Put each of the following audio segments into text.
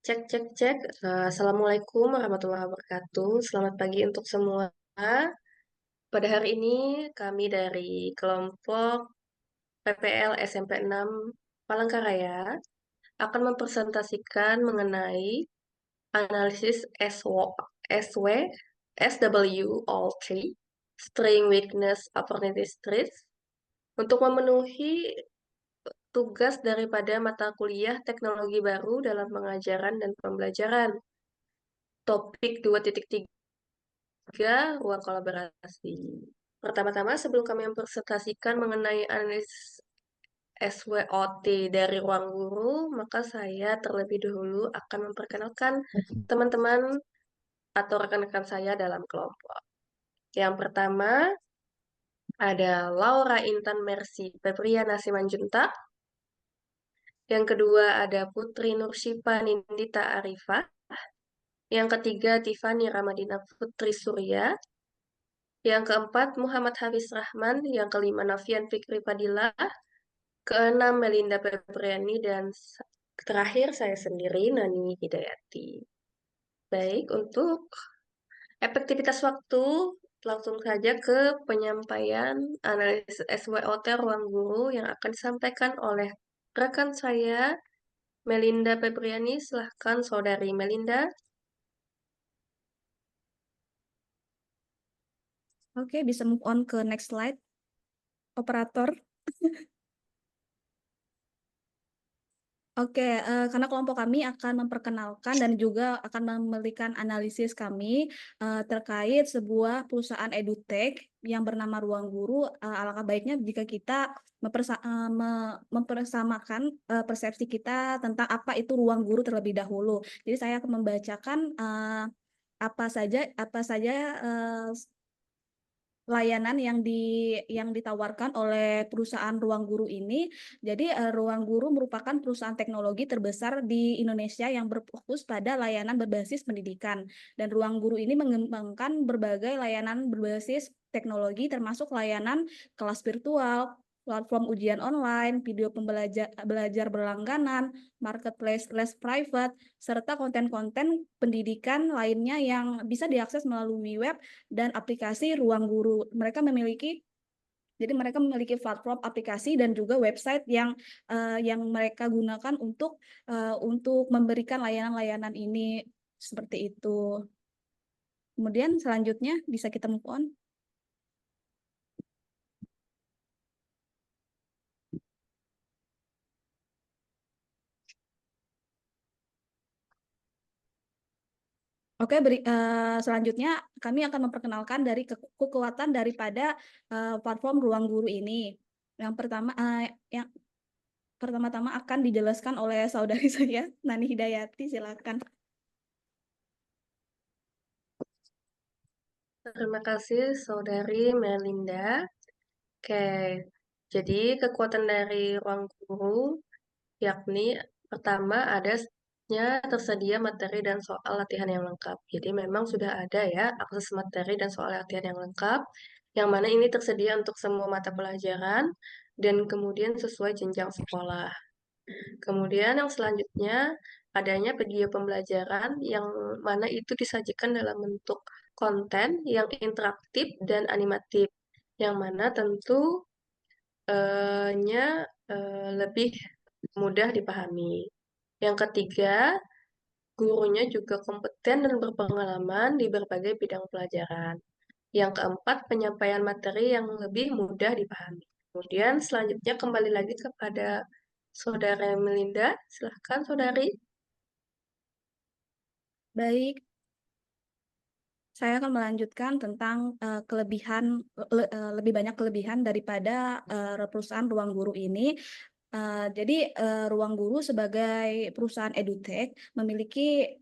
Cek, cek, cek. Assalamualaikum warahmatullahi wabarakatuh. Selamat pagi untuk semua. Pada hari ini, kami dari kelompok PPL SMP 6 Palangkaraya akan mempresentasikan mengenai analisis SWOT, String Weakness Opportunity Streets, untuk memenuhi tugas daripada mata kuliah teknologi baru dalam pengajaran dan pembelajaran. Topik 2.3 ruang kolaborasi. Pertama-tama, sebelum kami mempresentasikan mengenai analisis SWOT dari ruang guru, maka saya terlebih dahulu akan memperkenalkan teman-teman atau rekan-rekan saya dalam kelompok. Yang pertama ada Laura Intan Mercy Febriana Simanjuntak. Yang kedua ada Putri Nursyifa Nindita Arifah. Yang ketiga Tiffany Ramadina Putri Surya. Yang keempat, Muhammad Hafiz Rahman. Yang kelima, Novian Fikri Fadila. Keenam, Melinda Febriani. Dan terakhir, saya sendiri, Nani Hidayati. Baik, untuk efektivitas waktu, langsung saja ke penyampaian analisis SWOT ruang guru yang akan disampaikan oleh rekan saya, Melinda Febriani. Silahkan, Saudari Melinda. Oke, bisa move on ke next slide, operator. Oke, karena kelompok kami akan memperkenalkan dan juga akan memberikan analisis kami terkait sebuah perusahaan edutech yang bernama Ruang Guru. Alangkah baiknya jika kita mempersamakan persepsi kita tentang apa itu Ruang Guru terlebih dahulu. Jadi saya akan membacakan apa saja layanan yang ditawarkan oleh perusahaan Ruang Guru ini. Jadi Ruang Guru merupakan perusahaan teknologi terbesar di Indonesia yang berfokus pada layanan berbasis pendidikan. Dan Ruang Guru ini mengembangkan berbagai layanan berbasis teknologi termasuk layanan kelas virtual, platform ujian online, video belajar berlangganan, marketplace les private, serta konten-konten pendidikan lainnya yang bisa diakses melalui web dan aplikasi Ruang Guru. Mereka memiliki platform aplikasi dan juga website yang mereka gunakan untuk memberikan layanan-layanan ini seperti itu. Kemudian selanjutnya bisa kita move on. Oke, selanjutnya kami akan memperkenalkan dari kekuatan daripada platform Ruang Guru ini. Yang pertama-tama akan dijelaskan oleh saudari saya, Nani Hidayati. Silakan. Terima kasih, Saudari Melinda. Oke, jadi kekuatan dari ruang guru yakni pertama adanya tersedia materi dan soal latihan yang lengkap. Jadi memang sudah ada ya akses materi dan soal latihan yang lengkap, yang mana ini tersedia untuk semua mata pelajaran dan kemudian sesuai jenjang sekolah. Kemudian yang selanjutnya adanya video pembelajaran yang mana itu disajikan dalam bentuk konten yang interaktif dan animatif, yang mana tentu nya lebih mudah dipahami. Yang ketiga, gurunya juga kompeten dan berpengalaman di berbagai bidang pelajaran. Yang keempat, penyampaian materi yang lebih mudah dipahami. Kemudian selanjutnya kembali lagi kepada Saudara Melinda. Silahkan, Saudari. Baik, saya akan melanjutkan tentang lebih banyak kelebihan daripada perusahaan Ruang Guru ini. Jadi Ruang Guru sebagai perusahaan edutech memiliki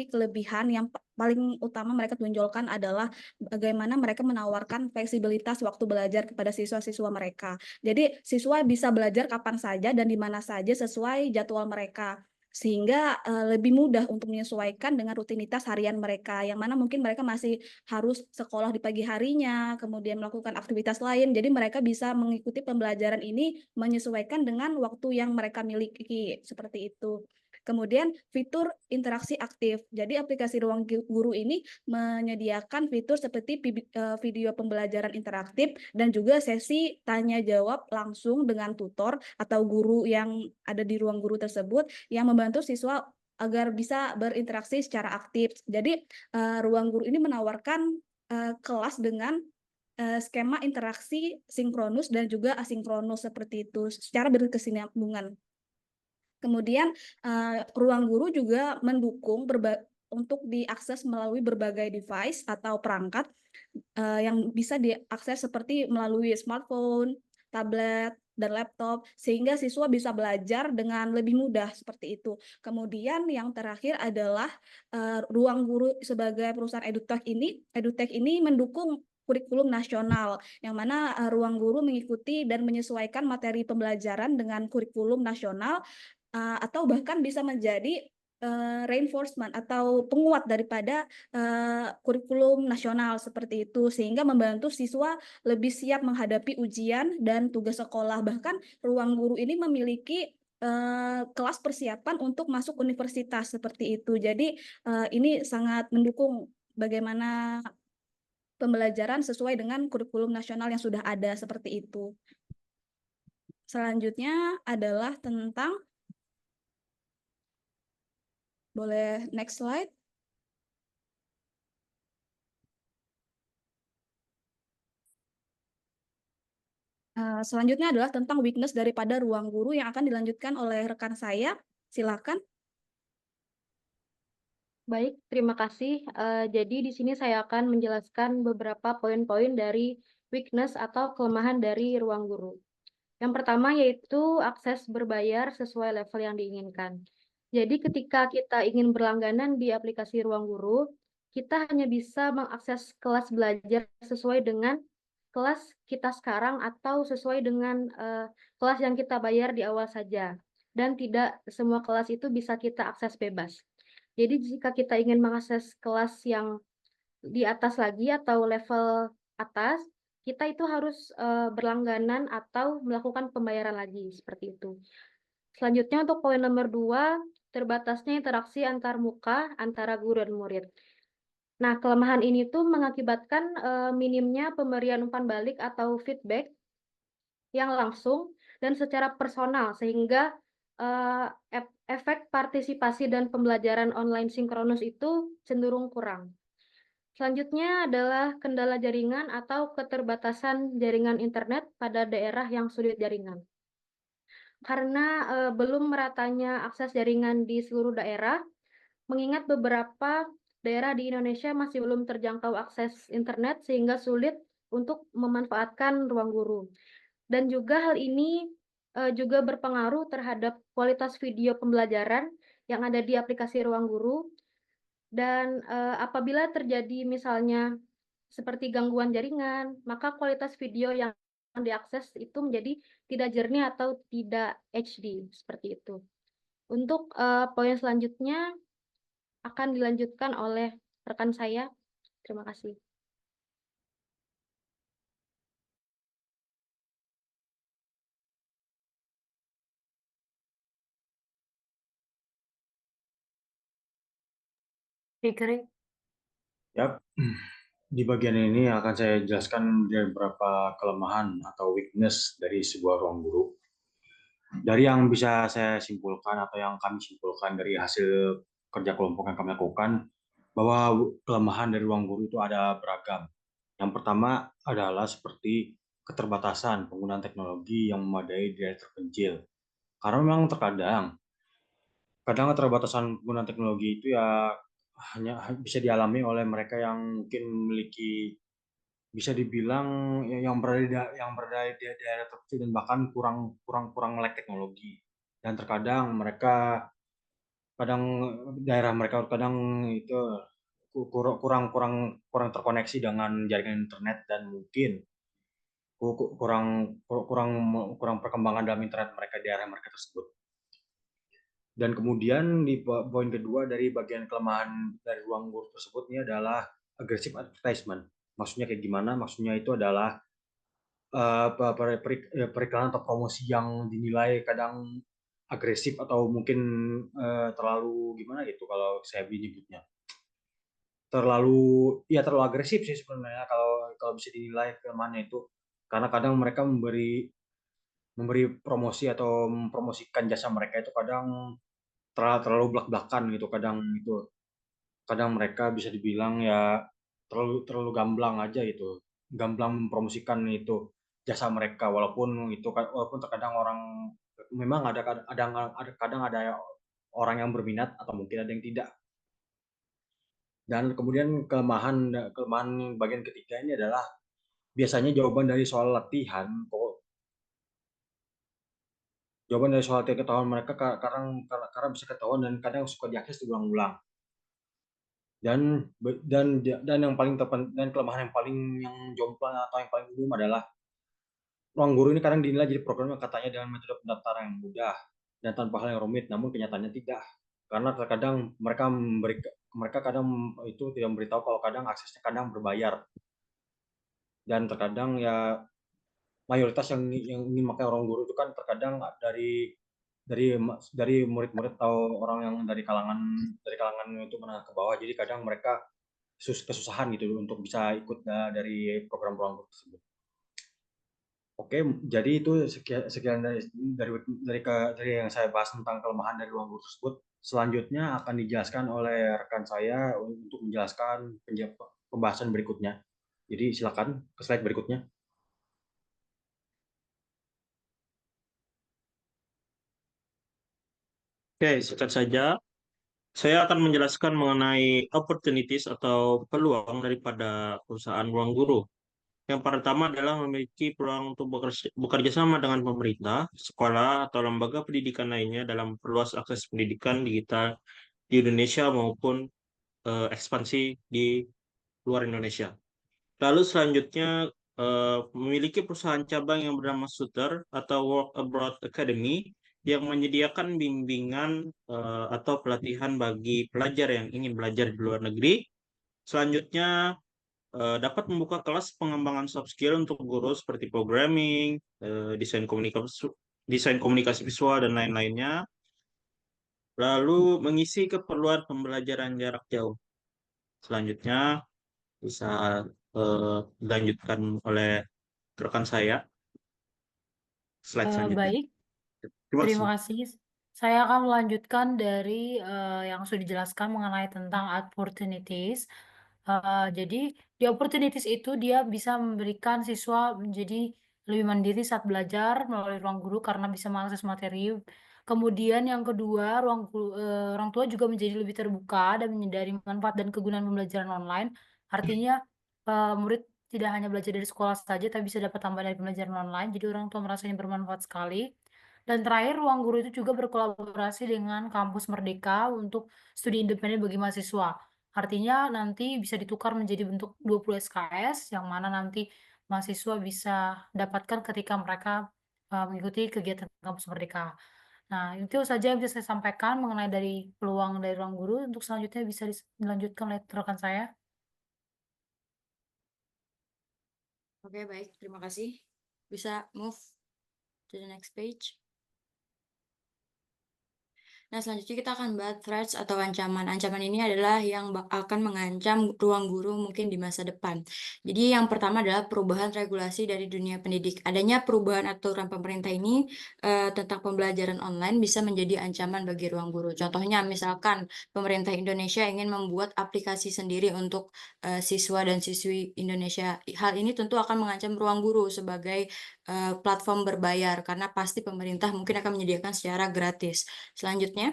kelebihan yang paling utama mereka tonjolkan adalah bagaimana mereka menawarkan fleksibilitas waktu belajar kepada siswa-siswa mereka. Jadi siswa bisa belajar kapan saja dan di mana saja sesuai jadwal mereka, sehingga lebih mudah untuk menyesuaikan dengan rutinitas harian mereka, yang mana mungkin mereka masih harus sekolah di pagi harinya, kemudian melakukan aktivitas lain. Jadi mereka bisa mengikuti pembelajaran ini menyesuaikan dengan waktu yang mereka miliki, seperti itu. Kemudian fitur interaksi aktif. Jadi aplikasi Ruang Guru ini menyediakan fitur seperti video pembelajaran interaktif dan juga sesi tanya jawab langsung dengan tutor atau guru yang ada di ruang guru tersebut yang membantu siswa agar bisa berinteraksi secara aktif. Jadi Ruang Guru ini menawarkan kelas dengan skema interaksi sinkronus dan juga asinkronus seperti itu secara berkesinambungan. Kemudian Ruang Guru juga mendukung untuk diakses melalui berbagai device atau perangkat yang bisa diakses seperti melalui smartphone, tablet, dan laptop, sehingga siswa bisa belajar dengan lebih mudah seperti itu. Kemudian yang terakhir adalah Ruang Guru sebagai perusahaan edutech ini mendukung kurikulum nasional, yang mana Ruang Guru mengikuti dan menyesuaikan materi pembelajaran dengan kurikulum nasional atau bahkan bisa menjadi reinforcement atau penguat daripada kurikulum nasional seperti itu, sehingga membantu siswa lebih siap menghadapi ujian dan tugas sekolah. Bahkan Ruang Guru ini memiliki kelas persiapan untuk masuk universitas seperti itu. Jadi ini sangat mendukung bagaimana pembelajaran sesuai dengan kurikulum nasional yang sudah ada seperti itu. Selanjutnya adalah tentang, boleh next slide. Selanjutnya adalah tentang weakness daripada Ruang Guru yang akan dilanjutkan oleh rekan saya. Silakan. Baik, terima kasih. Jadi di sini saya akan menjelaskan beberapa poin-poin dari weakness atau kelemahan dari ruang guru. Yang pertama yaitu akses berbayar sesuai level yang diinginkan. Jadi ketika kita ingin berlangganan di aplikasi Ruang Guru, kita hanya bisa mengakses kelas belajar sesuai dengan kelas kita sekarang atau sesuai dengan kelas yang kita bayar di awal saja. Dan tidak semua kelas itu bisa kita akses bebas. Jadi jika kita ingin mengakses kelas yang di atas lagi atau level atas, kita itu harus berlangganan atau melakukan pembayaran lagi seperti itu. Selanjutnya untuk poin nomor 2, terbatasnya interaksi antar muka antara guru dan murid. Nah, kelemahan ini tuh mengakibatkan minimnya pemberian umpan balik atau feedback yang langsung dan secara personal, sehingga uh, efek partisipasi dan pembelajaran online sinkronus itu cenderung kurang. Selanjutnya adalah kendala jaringan atau keterbatasan jaringan internet pada daerah yang sulit jaringan. Karena belum meratanya akses jaringan di seluruh daerah, mengingat beberapa daerah di Indonesia masih belum terjangkau akses internet sehingga sulit untuk memanfaatkan ruang guru. Dan juga hal ini juga berpengaruh terhadap kualitas video pembelajaran yang ada di aplikasi Ruang Guru. Dan apabila terjadi misalnya seperti gangguan jaringan, maka kualitas video yang diakses itu menjadi tidak jernih atau tidak HD seperti itu. Untuk poin selanjutnya akan dilanjutkan oleh rekan saya. Terima kasih. Fikri. Yap, di bagian ini akan saya jelaskan beberapa kelemahan atau weakness dari sebuah ruang guru. Dari yang bisa saya simpulkan atau yang kami simpulkan dari hasil kerja kelompok yang kami lakukan, bahwa kelemahan dari ruang guru itu ada beragam. Yang pertama adalah seperti keterbatasan penggunaan teknologi yang memadai di daerah terpencil. Karena memang kadang keterbatasan penggunaan teknologi itu ya hanya bisa dialami oleh mereka yang mungkin memiliki, bisa dibilang yang berada di daerah terpencil dan bahkan kurang melek teknologi, dan terkadang mereka daerah mereka kadang itu kurang terkoneksi dengan jaringan internet, dan mungkin kurang kurang kurang perkembangan dalam internet mereka di daerah mereka tersebut. Dan kemudian di poin kedua dari bagian kelemahan dari ruang guru tersebut ini adalah aggressive advertisement. Maksudnya kayak gimana? Maksudnya itu adalah periklanan atau promosi yang dinilai kadang agresif atau mungkin terlalu gimana gitu kalau saya menyebutnya. Terlalu agresif sih sebenarnya kalau bisa dinilai kelemahannya itu. Karena kadang mereka memberi promosi atau mempromosikan jasa mereka itu kadang terlalu belak-belakan gitu, kadang mereka bisa dibilang ya terlalu terlalu gamblang aja gitu, gamblang mempromosikan itu jasa mereka, walaupun terkadang orang memang kadang ada orang yang berminat atau mungkin ada yang tidak. Dan kemudian kelemahan kelemahan bagian ketiga ini adalah biasanya jawaban dari soal ketahuan mereka karena bisa ketahuan dan kadang suka diakses diulang-ulang. Dan yang paling dan kelemahan yang jomplang atau yang paling umum adalah ruang guru ini kadang dinilai jadi program yang katanya dengan metode pendaftaran yang mudah dan tanpa hal yang rumit, namun kenyataannya tidak. Karena terkadang mereka kadang itu tidak memberitahu kalau kadang aksesnya kadang berbayar, dan terkadang ya mayoritas yang ingin pakai ruang guru itu kan terkadang dari murid-murid atau orang yang dari kalangan itu menengah ke bawah, jadi kadang mereka kesusahan gitu untuk bisa ikut dari program ruang guru tersebut. Oke, jadi itu sekian dari yang saya bahas tentang kelemahan dari ruang guru tersebut. Selanjutnya akan dijelaskan oleh rekan saya untuk menjelaskan pembahasan berikutnya. Jadi silakan ke slide berikutnya. Oke, singkat saja. Saya akan menjelaskan mengenai opportunities atau peluang daripada perusahaan ruang guru. Yang pertama adalah memiliki peluang untuk bekerja sama dengan pemerintah, sekolah, atau lembaga pendidikan lainnya dalam perluas akses pendidikan digital di Indonesia maupun ekspansi di luar Indonesia. Lalu selanjutnya memiliki perusahaan cabang yang bernama Suter atau Work Abroad Academy yang menyediakan bimbingan atau pelatihan bagi pelajar yang ingin belajar di luar negeri. Selanjutnya dapat membuka kelas pengembangan soft skill untuk guru seperti programming, desain komunikasi visual dan lain-lainnya. Lalu mengisi keperluan pembelajaran jarak jauh. Selanjutnya bisa dilanjutkan oleh rekan saya. Slide selanjutnya. Baik, Terima terima kasih. kasih. Saya akan melanjutkan dari yang sudah dijelaskan mengenai tentang opportunities. Jadi di opportunities itu dia bisa memberikan siswa menjadi lebih mandiri saat belajar melalui ruang guru karena bisa mengakses materi. Kemudian yang kedua, orang tua juga menjadi lebih terbuka dan menyadari manfaat dan kegunaan pembelajaran online. Artinya murid tidak hanya belajar dari sekolah saja, tapi bisa dapat tambahan dari pembelajaran online. Jadi orang tua merasa ini bermanfaat sekali. Dan terakhir, ruang guru itu juga berkolaborasi dengan Kampus Merdeka untuk studi independen bagi mahasiswa. Artinya nanti bisa ditukar menjadi bentuk 20 SKS, yang mana nanti mahasiswa bisa dapatkan ketika mereka mengikuti kegiatan Kampus Merdeka. Nah, itu saja yang bisa saya sampaikan mengenai dari peluang dari ruang guru. Untuk selanjutnya bisa dilanjutkan oleh rekan saya. Oke, baik. Terima kasih. Bisa move to the next page. Nah, selanjutnya kita akan bahas threats atau ancaman. Ancaman ini adalah yang akan mengancam ruang guru mungkin di masa depan. Jadi yang pertama adalah perubahan regulasi dari dunia pendidik. Adanya perubahan aturan pemerintah ini tentang pembelajaran online bisa menjadi ancaman bagi ruang guru. Contohnya misalkan pemerintah Indonesia ingin membuat aplikasi sendiri untuk siswa dan siswi Indonesia. Hal ini tentu akan mengancam ruang guru sebagai platform berbayar karena pasti pemerintah mungkin akan menyediakan secara gratis. Selanjutnya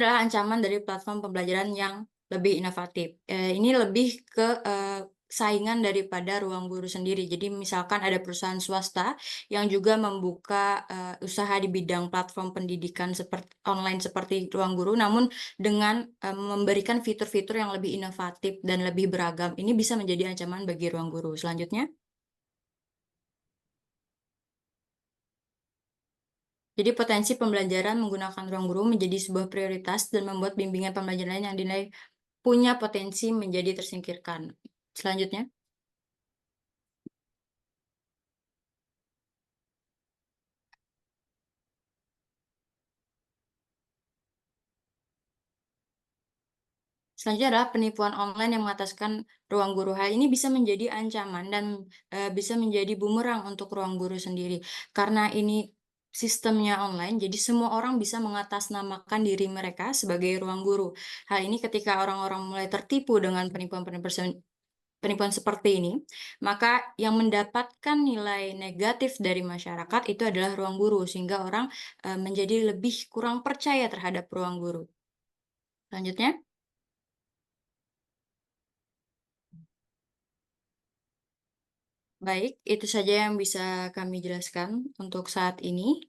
adalah ancaman dari platform pembelajaran yang lebih inovatif. Ini lebih ke saingan daripada ruang guru sendiri. Jadi misalkan ada perusahaan swasta yang juga membuka usaha di bidang platform pendidikan online seperti ruang guru, namun dengan memberikan fitur-fitur yang lebih inovatif dan lebih beragam. Ini bisa menjadi ancaman bagi ruang guru. Selanjutnya. Jadi potensi pembelajaran menggunakan ruang guru menjadi sebuah prioritas dan membuat bimbingan pembelajaran yang dinilai punya potensi menjadi tersingkirkan. Selanjutnya. Selanjutnya adalah penipuan online yang mengataskan ruang guru. Hal ini bisa menjadi ancaman dan bisa menjadi bumerang untuk ruang guru sendiri. Karena ini sistemnya online, jadi semua orang bisa mengatasnamakan diri mereka sebagai ruang guru. Hal ini ketika orang-orang mulai tertipu dengan penipuan seperti ini, maka yang mendapatkan nilai negatif dari masyarakat itu adalah ruang guru, sehingga orang menjadi lebih kurang percaya terhadap ruang guru. Selanjutnya. Baik, itu saja yang bisa kami jelaskan untuk saat ini.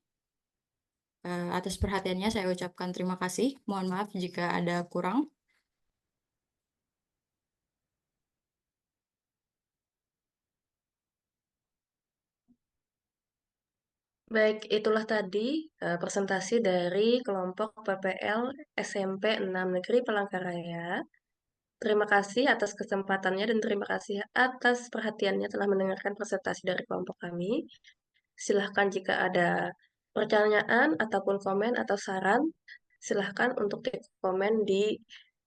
Atas perhatiannya saya ucapkan terima kasih. Mohon maaf jika ada kurang. Baik, itulah tadi presentasi dari kelompok PPL SMP 6 Negeri Palangkaraya. Terima kasih atas kesempatannya dan terima kasih atas perhatiannya telah mendengarkan presentasi dari kelompok kami. Silahkan jika ada pertanyaan ataupun komen atau saran, silahkan untuk di komen di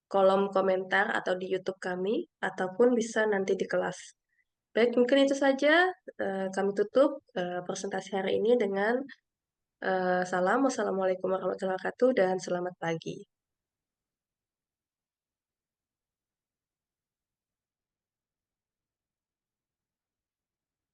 kolom komentar atau di YouTube kami, ataupun bisa nanti di kelas. Baik, mungkin itu saja. Kami tutup presentasi hari ini dengan salam. Wassalamualaikum warahmatullahi wabarakatuh dan selamat pagi.